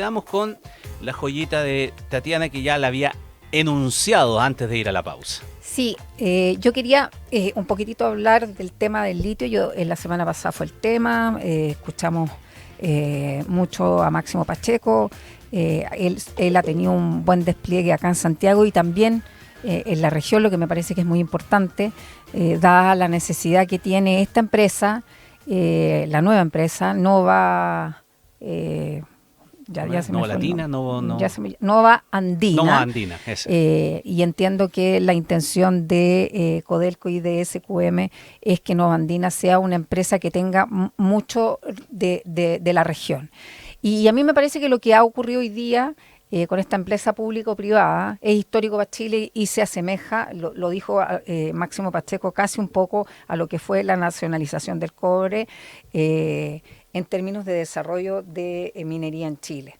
Quedamos con la joyita de Tatiana que ya la había enunciado antes de ir a la pausa. Sí, yo quería un poquitito hablar del tema del litio. Yo la semana pasada fue el tema, escuchamos mucho a Máximo Pacheco, él ha tenido un buen despliegue acá en Santiago y también en la región, lo que me parece que es muy importante, dada la necesidad que tiene esta empresa, la nueva empresa, Nova... Nova Latina, Nova Andina. Nova Andina, y entiendo que la intención de Codelco y de SQM es que Nova Andina sea una empresa que tenga mucho de la región. Y a mí me parece que lo que ha ocurrido hoy día con esta empresa público-privada es histórico para Chile y se asemeja, lo dijo Máximo Pacheco, casi un poco a lo que fue la nacionalización del cobre en términos de desarrollo de minería en Chile.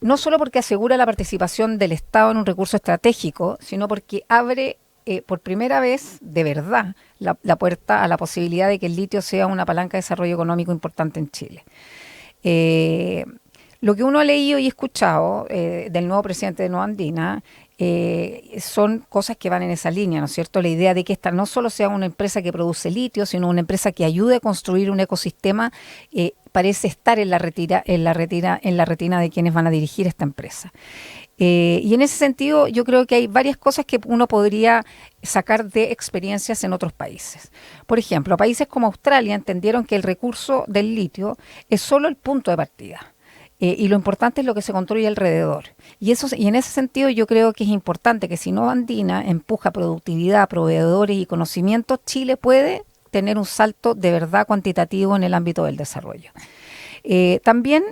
No solo porque asegura la participación del Estado en un recurso estratégico, sino porque abre por primera vez, de verdad, la puerta a la posibilidad de que el litio sea una palanca de desarrollo económico importante en Chile. Lo que uno ha leído y escuchado del nuevo presidente de Nova Andina son cosas que van en esa línea, ¿no es cierto? La idea de que esta no solo sea una empresa que produce litio, sino una empresa que ayude a construir un ecosistema, parece estar en la retina de quienes van a dirigir esta empresa. Y en ese sentido yo creo que hay varias cosas que uno podría sacar de experiencias en otros países. Por ejemplo, países como Australia entendieron que el recurso del litio es solo el punto de partida. Y lo importante es lo que se construye alrededor. Y en ese sentido yo creo que es importante que si Nova Andina empuja productividad, proveedores y conocimientos, Chile puede tener un salto de verdad cuantitativo en el ámbito del desarrollo. También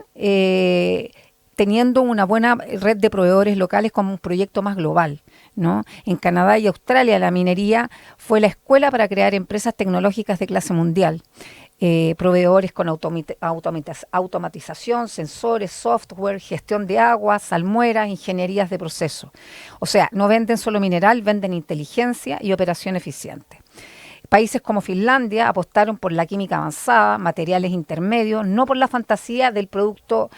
teniendo una buena red de proveedores locales como un proyecto más global, ¿no? En Canadá y Australia la minería fue la escuela para crear empresas tecnológicas de clase mundial. Proveedores con automatización, sensores, software, gestión de agua, salmueras, ingenierías de proceso. O sea, no venden solo mineral, venden inteligencia y operación eficiente. Países como Finlandia apostaron por la química avanzada, materiales intermedios, no por la fantasía del producto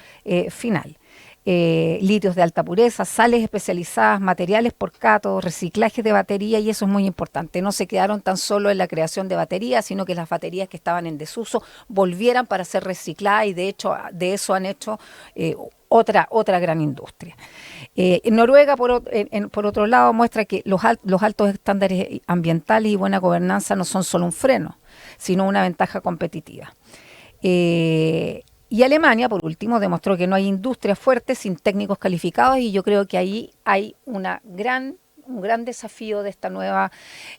final. Litios de alta pureza, sales especializadas, materiales por cátodo, reciclaje de batería, y eso es muy importante. No se quedaron tan solo en la creación de baterías, sino que las baterías que estaban en desuso volvieran para ser recicladas, y de hecho de eso han hecho otra gran industria. Noruega, por otro lado, muestra que los altos estándares ambientales y buena gobernanza no son solo un freno, sino una ventaja competitiva. Y Alemania, por último, demostró que no hay industria fuerte sin técnicos calificados, y yo creo que ahí hay un gran desafío de esta nueva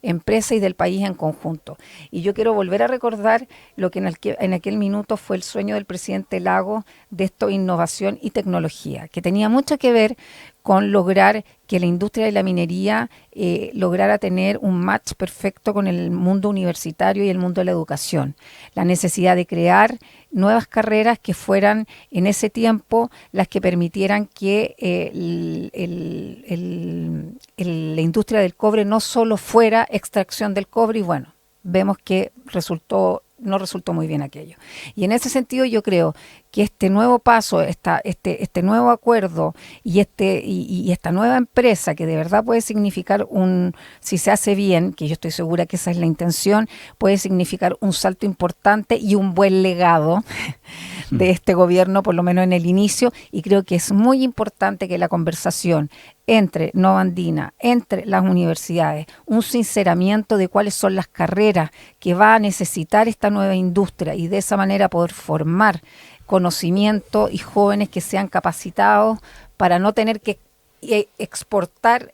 empresa y del país en conjunto. Y yo quiero volver a recordar lo que en aquel minuto fue el sueño del presidente Lagos de esto, innovación y tecnología, que tenía mucho que ver con lograr que la industria de la minería lograra tener un match perfecto con el mundo universitario y el mundo de la educación. La necesidad de crear nuevas carreras que fueran en ese tiempo las que permitieran que la industria del cobre no solo fuera extracción del cobre, y bueno, vemos que no resultó muy bien aquello. Y en ese sentido yo creo que este nuevo paso, este nuevo acuerdo y esta nueva empresa, que de verdad puede significar si se hace bien, que yo estoy segura que esa es la intención, puede significar un salto importante y un buen legado de este gobierno, por lo menos en el inicio, y creo que es muy importante que la conversación entre Nova Andina, entre las universidades, un sinceramiento de cuáles son las carreras que va a necesitar esta nueva industria, y de esa manera poder formar conocimiento y jóvenes que sean capacitados para no tener que exportar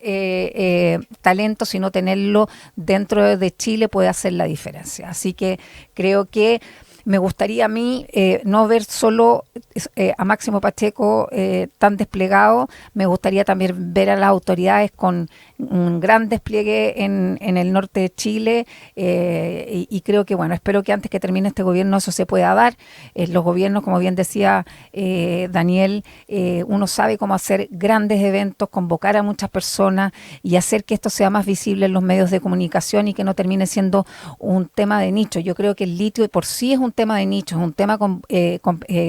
talento, sino tenerlo dentro de Chile, puede hacer la diferencia. Así que creo que me gustaría a mí no ver solo a Máximo Pacheco tan desplegado, me gustaría también ver a las autoridades con un gran despliegue en el norte de Chile, y creo que, bueno, espero que antes que termine este gobierno eso se pueda dar. Los gobiernos, como bien decía Daniel, uno sabe cómo hacer grandes eventos, convocar a muchas personas y hacer que esto sea más visible en los medios de comunicación y que no termine siendo un tema de nicho. Yo creo que el litio por sí es un tema de nicho, es un tema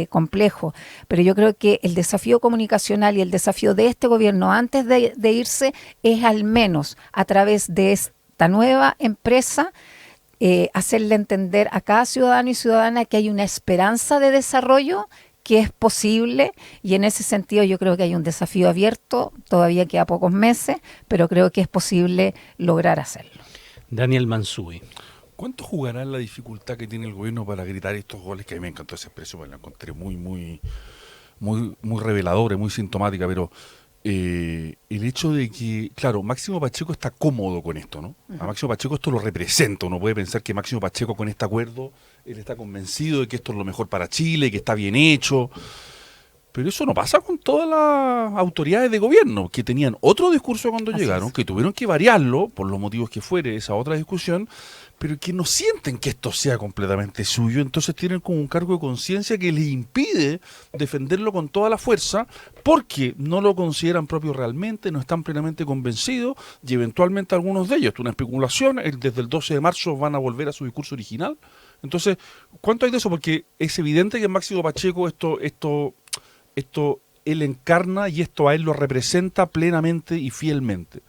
complejo, pero yo creo que el desafío comunicacional y el desafío de este gobierno antes de irse es al menos a través de esta nueva empresa hacerle entender a cada ciudadano y ciudadana que hay una esperanza de desarrollo que es posible, y en ese sentido yo creo que hay un desafío abierto, todavía queda pocos meses, pero creo que es posible lograr hacerlo. Daniel Mansubi. ¿Cuánto jugará en la dificultad que tiene el gobierno para gritar estos goles? Que a mí me encantó esa expresión, la encontré muy reveladora, muy sintomática, pero el hecho de que, claro, Máximo Pacheco está cómodo con esto, ¿no? A Máximo Pacheco esto lo representa. Uno puede pensar que Máximo Pacheco con este acuerdo, él está convencido de que esto es lo mejor para Chile, que está bien hecho. Pero eso no pasa con todas las autoridades de gobierno, que tenían otro discurso cuando llegaron, que tuvieron que variarlo, por los motivos que fuere esa otra discusión, pero que no sienten que esto sea completamente suyo, entonces tienen como un cargo de conciencia que les impide defenderlo con toda la fuerza, porque no lo consideran propio realmente, no están plenamente convencidos, y eventualmente algunos de ellos, esto es una especulación, desde el 12 de marzo van a volver a su discurso original. Entonces, ¿cuánto hay de eso? Porque es evidente que en Máximo Pacheco esto él encarna y esto a él lo representa plenamente y fielmente.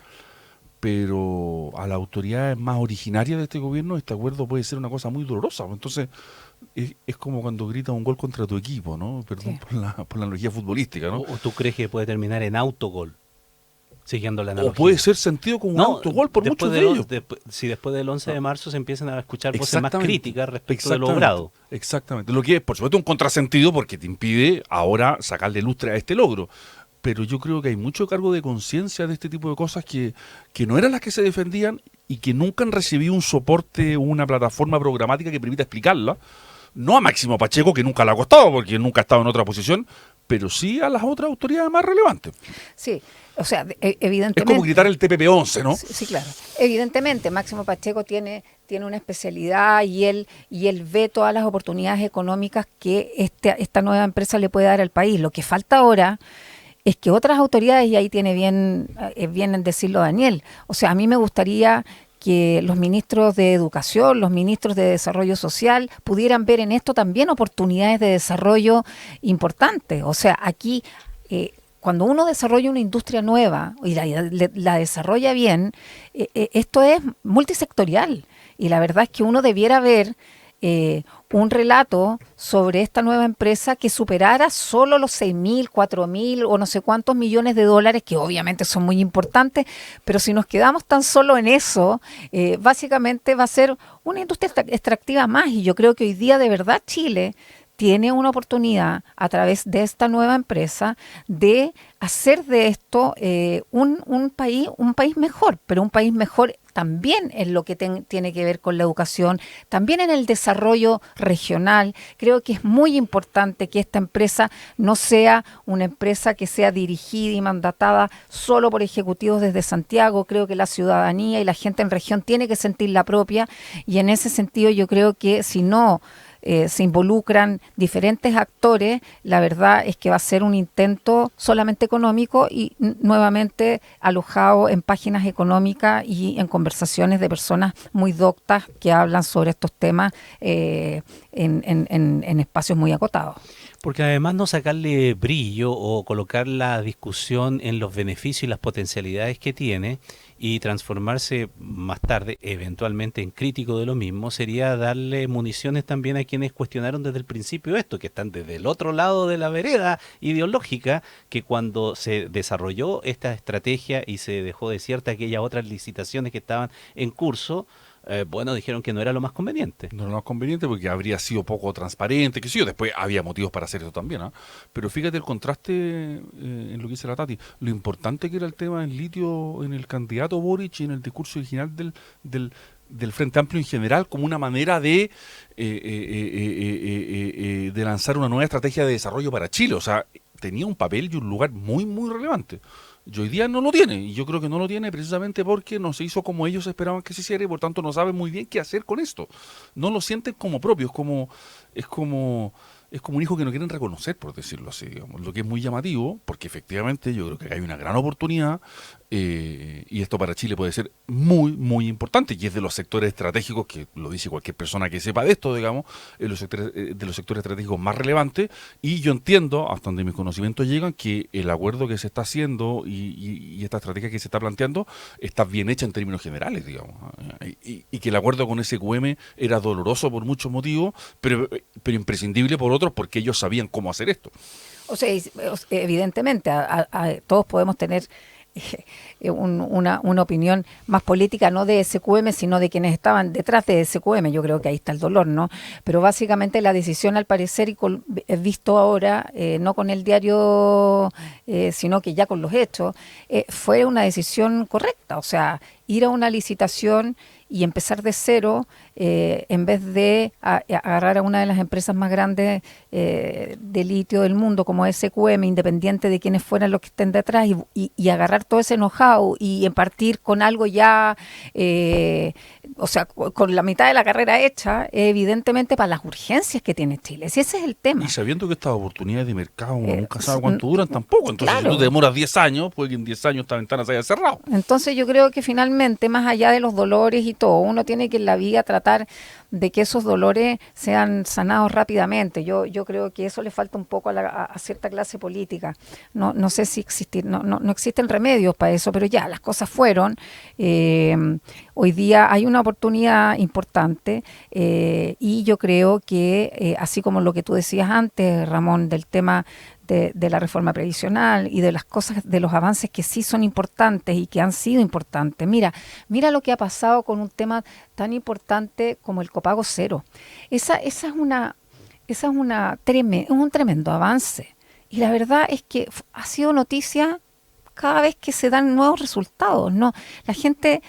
Pero a las autoridades más originarias de este gobierno este acuerdo puede ser una cosa muy dolorosa. Entonces es como cuando gritas un gol contra tu equipo, ¿no? Perdón por la analogía futbolística, ¿no? ¿O tú crees que puede terminar en autogol? Siguiendo la analogía. O puede ser sentido como un autogol por muchos de ellos. Si después del 11 de marzo se empiezan a escuchar voces más críticas respecto de lo logrado. Exactamente. Lo que es, por supuesto, un contrasentido porque te impide ahora sacarle lustre a este logro. Pero yo creo que hay mucho cargo de conciencia de este tipo de cosas que no eran las que se defendían y que nunca han recibido un soporte o una plataforma programática que permita explicarla. No a Máximo Pacheco, que nunca le ha costado, porque nunca ha estado en otra posición, pero sí a las otras autoridades más relevantes. Sí, o sea, evidentemente... Es como gritar el TPP-11, ¿no? Sí, claro. Evidentemente, Máximo Pacheco tiene una especialidad y él ve todas las oportunidades económicas que esta nueva empresa le puede dar al país. Lo que falta ahora es que otras autoridades, y ahí tiene bien en decirlo Daniel, o sea, a mí me gustaría que los ministros de Educación, los ministros de Desarrollo Social pudieran ver en esto también oportunidades de desarrollo importantes. O sea, aquí cuando uno desarrolla una industria nueva y la desarrolla bien, esto es multisectorial y la verdad es que uno debiera ver un relato sobre esta nueva empresa que superara solo los 6.000, 4.000 o no sé cuántos millones de dólares, que obviamente son muy importantes, pero si nos quedamos tan solo en eso, básicamente va a ser una industria extractiva más, y yo creo que hoy día de verdad Chile tiene una oportunidad a través de esta nueva empresa de hacer de esto un país mejor, pero un país mejor también en lo que tiene que ver con la educación, también en el desarrollo regional. Creo que es muy importante que esta empresa no sea una empresa que sea dirigida y mandatada solo por ejecutivos desde Santiago. Creo que la ciudadanía y la gente en región tiene que sentir la propia, y en ese sentido yo creo que si no se involucran diferentes actores, la verdad es que va a ser un intento solamente económico y nuevamente alojado en páginas económicas y en conversaciones de personas muy doctas que hablan sobre estos temas en espacios muy acotados. Porque además no sacarle brillo o colocar la discusión en los beneficios y las potencialidades que tiene y transformarse más tarde eventualmente en crítico de lo mismo, sería darle municiones también a quienes cuestionaron desde el principio esto, que están desde el otro lado de la vereda ideológica, que cuando se desarrolló esta estrategia y se dejó desierta aquellas otras licitaciones que estaban en curso, dijeron que no era lo más conveniente. No era lo más conveniente porque habría sido poco transparente, que sí, después había motivos para hacer eso también, ¿eh? Pero fíjate el contraste en lo que dice la Tati, lo importante que era el tema del litio en el candidato Boric y en el discurso original del Frente Amplio en general, como una manera de lanzar una nueva estrategia de desarrollo para Chile. O sea, tenía un papel y un lugar muy, muy relevante. Y hoy día no lo tiene, y yo creo que no lo tiene precisamente porque no se hizo como ellos esperaban que se hiciera y por tanto no saben muy bien qué hacer con esto. No lo sienten como propio, es como es como un hijo que no quieren reconocer, por decirlo así, digamos. Lo que es muy llamativo, porque efectivamente yo creo que hay una gran oportunidad, y esto para Chile puede ser muy, muy importante, y es de los sectores estratégicos, que lo dice cualquier persona que sepa de esto, digamos, de los sectores estratégicos más relevantes, y yo entiendo, hasta donde mis conocimientos llegan, que el acuerdo que se está haciendo y esta estrategia que se está planteando está bien hecha en términos generales, digamos, y que el acuerdo con SQM era doloroso por muchos motivos, pero imprescindible por otros, porque ellos sabían cómo hacer esto. O sea, evidentemente, todos podemos tener una opinión más política, no de SQM, sino de quienes estaban detrás de SQM. Yo creo que ahí está el dolor, ¿no? Pero básicamente la decisión, al parecer, y visto ahora, no con el diario, sino que ya con los hechos, fue una decisión correcta. O sea, ir a una licitación y empezar de cero, en vez de agarrar a una de las empresas más grandes de litio del mundo, como SQM, independiente de quienes fueran los que estén detrás, y agarrar todo ese know-how y partir con algo ya, o sea, con la mitad de la carrera hecha, evidentemente para las urgencias que tiene Chile. Si ese es el tema. Y sabiendo que estas oportunidades de mercado uno nunca sabe cuánto duran tampoco. Entonces, claro, si tú te demoras 10 años, puede que en 10 años esta ventana se haya cerrado. Entonces yo creo que finalmente, más allá de los dolores y todo, uno tiene que en la vida tratar de que esos dolores sean sanados rápidamente. Yo creo que eso le falta un poco a cierta clase política. No sé si no existen remedios para eso, pero ya, las cosas fueron. Hoy día hay una oportunidad importante, y yo creo que, así como lo que tú decías antes, Ramón, del tema de la reforma previsional y de las cosas, de los avances que sí son importantes y que han sido importantes. Mira lo que ha pasado con un tema tan importante como el copago cero. Es un tremendo avance. Y la verdad es que ha sido noticia cada vez que se dan nuevos resultados. No, la gente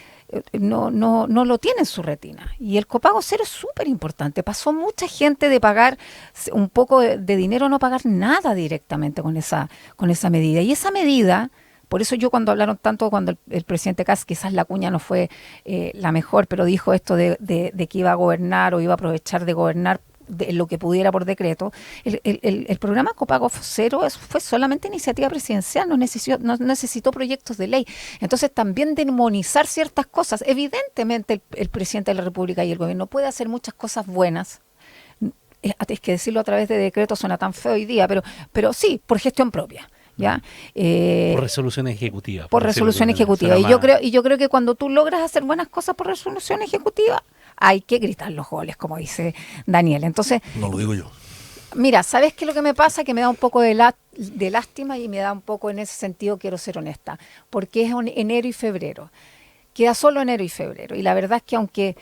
no lo tiene en su retina. Y el copago cero es súper importante. Pasó mucha gente de pagar un poco de dinero a no pagar nada directamente con esa medida. Y esa medida, por eso yo cuando hablaron tanto, cuando el presidente Kast, quizás la cuña no fue la mejor, pero dijo esto de que iba a gobernar o iba a aprovechar de gobernar de lo que pudiera por decreto. El programa Copago Cero fue solamente iniciativa presidencial, no necesitó proyectos de ley. Entonces, también demonizar ciertas cosas. Evidentemente, el presidente de la República y el gobierno puede hacer muchas cosas buenas. Es que decirlo a través de decretos suena tan feo hoy día, pero sí, por gestión propia. ¿Ya? Por resolución ejecutiva. Por resolución ejecutiva. Y yo creo que cuando tú logras hacer buenas cosas por resolución ejecutiva, hay que gritar los goles, como dice Daniel. Entonces, no lo digo yo. Mira, ¿sabes qué es lo que me pasa? Que me da un poco de lástima, y me da un poco, en ese sentido, quiero ser honesta, porque es enero y febrero. Queda solo enero y febrero. Y la verdad es que aunque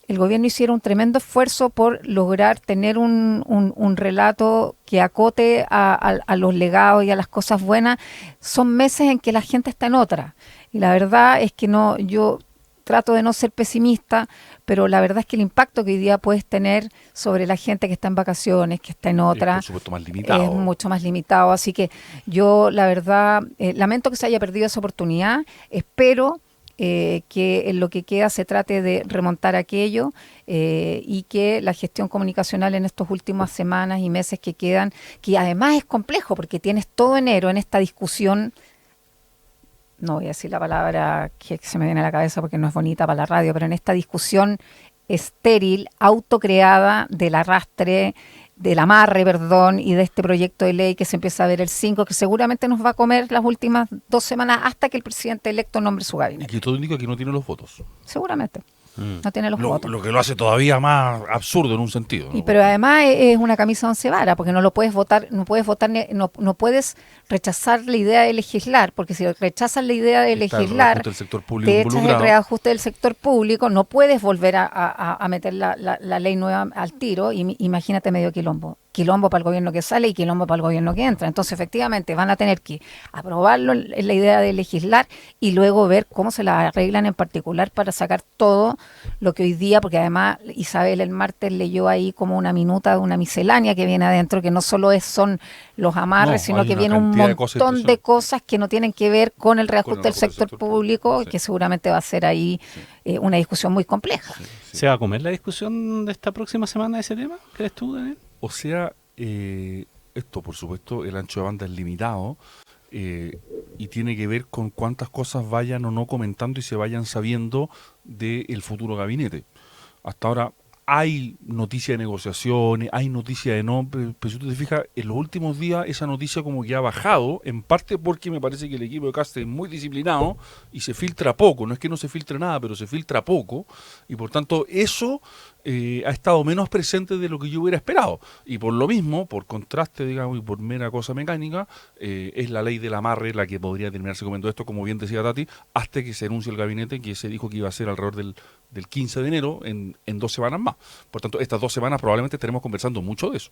el gobierno hiciera un tremendo esfuerzo por lograr tener un relato que acote a los legados y a las cosas buenas, son meses en que la gente está en otra. Y la verdad es que yo trato de no ser pesimista, pero la verdad es que el impacto que hoy día puedes tener sobre la gente que está en vacaciones, que está en otra, por supuesto, más limitado. Es mucho más limitado. Así que yo, la verdad, lamento que se haya perdido esa oportunidad. Espero que en lo que queda se trate de remontar aquello, y que la gestión comunicacional en estas últimas semanas y meses que quedan, que además es complejo porque tienes todo enero en esta discusión. No voy a decir la palabra que se me viene a la cabeza porque no es bonita para la radio, pero en esta discusión estéril, autocreada del arrastre, del amarre, perdón, y de este proyecto de ley que se empieza a ver el 5, que seguramente nos va a comer las últimas 2 semanas hasta que el presidente electo nombre su Y gabinete. que todo indica que no tiene los votos. Seguramente. No tiene los votos. Lo que lo hace todavía más absurdo en un sentido, ¿no? Pero además es una camisa 11 varas, porque no lo puedes votar, no puedes rechazar la idea de legislar, porque si rechazas la idea de legislar, te echas el reajuste del sector público, no puedes volver a meter la ley nueva al tiro. Y imagínate medio quilombo para el gobierno que sale y quilombo para el gobierno que entra. Entonces, efectivamente, van a tener que aprobarlo en la idea de legislar y luego ver cómo se la arreglan en particular para sacar todo lo que hoy día, porque además Isabel el martes leyó ahí como una minuta de una miscelánea que viene adentro, que no solo son los amarres, sino que viene un montón de cosas que no tienen que ver con el reajuste del sector público, sí, que seguramente va a ser ahí una discusión muy compleja. ¿Se va a comer la discusión de esta próxima semana de ese tema? ¿Crees tú, Daniel? O sea, esto, por supuesto, el ancho de banda es limitado, y tiene que ver con cuántas cosas vayan o no comentando y se vayan sabiendo del futuro gabinete. Hasta ahora hay noticia de negociaciones, hay noticia de no, pero si tú te fijas, en los últimos días esa noticia como que ha bajado, en parte porque me parece que el equipo de Cast es muy disciplinado y se filtra poco, no es que no se filtre nada, pero se filtra poco, y por tanto eso ha estado menos presente de lo que yo hubiera esperado. Y por lo mismo, por contraste, digamos, y por mera cosa mecánica, es la ley del amarre la que podría terminarse comiendo esto, como bien decía Tati, hasta que se anuncie el gabinete, que se dijo que iba a ser alrededor del 15 de enero, en 2 semanas más. Por tanto, estas 2 semanas probablemente estaremos conversando mucho de eso.